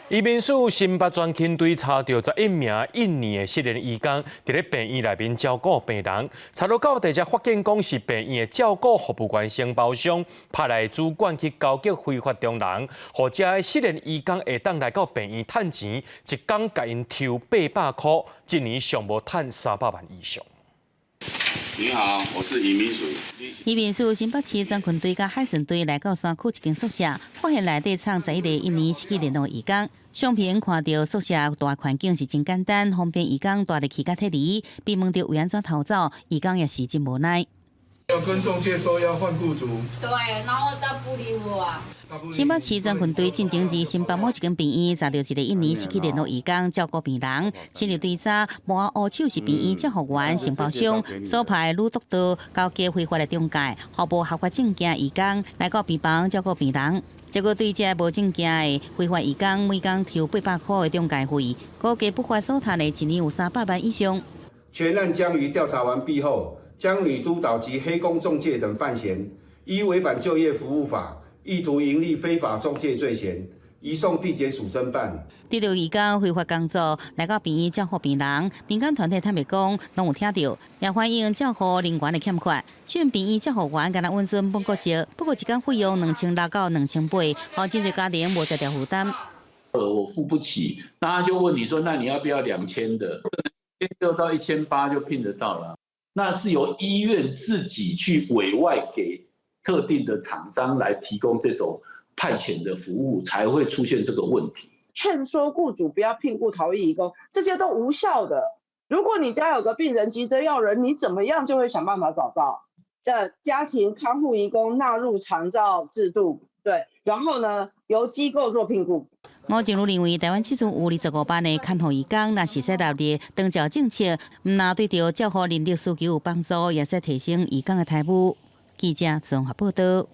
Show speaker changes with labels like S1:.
S1: 移民署新北专勤队查到11名印尼的失联移工伫咧病院内面照顾病人，查到到地才发现讲是病院的照顾服务员承包商派来主管去交给非法中人，或者的失联移工会当来到病院趁钱，一工甲因抽800块，一年尚无趁300万以上。
S2: 你好，我是移民署。
S3: 移民署新北市专勤队甲海巡队来到山区一间宿舍，发现内底藏11个印尼失去联络移工。相片看到宿舍大环境是真简单，方便移工带入去甲摕离。被问到为安怎逃走，移工也是真无奈。
S4: 有跟中介说要换雇主，
S5: 对，然后他不理我啊。
S3: 新北市专勤队进前至新北某一间病院，查到一个印尼失去联络移工照顾病人，深入追查，摸乌手是病院照护员承包商所派女督导交给非法的中介，毫无合法证件移工来到病房照顾病人。结果对这无证件的非法移工，每工抽800块的中介费，估计不法所赚的一年有300万以上。
S6: 全案将于调查完毕后，将女督导及黑工中介等犯嫌，依违反就业服务法，意图营利非法中介罪嫌，移送地检署侦办。
S3: 对着移工非法工作来到病院照顾病人，民间团体坦白讲，拢有听到，也反映照顾人员的欠缺。像病院照护员敢若温存本国籍，不过一工费用2600到2800，好真侪家庭无在条负担。
S7: 我付不起，那他就问你说，那你要不要2000的？1600到1800就聘得到了。那是由医院自己去委外给特定的厂商来提供这种派遣的服务，才会出现这个问题。
S8: 劝说雇主不要聘雇逃逸移工，这些都无效的。如果你家有个病人急着要人，你怎么样就会想办法找到。家庭看护移工纳入长照制度，对，然后呢由机构做评估。
S3: 我正如认为，台湾至少有25班的看护移工，若是设立的长照政策，唔但对着照顾人力需求有帮助，也是提升移工的态度。记者综合报道。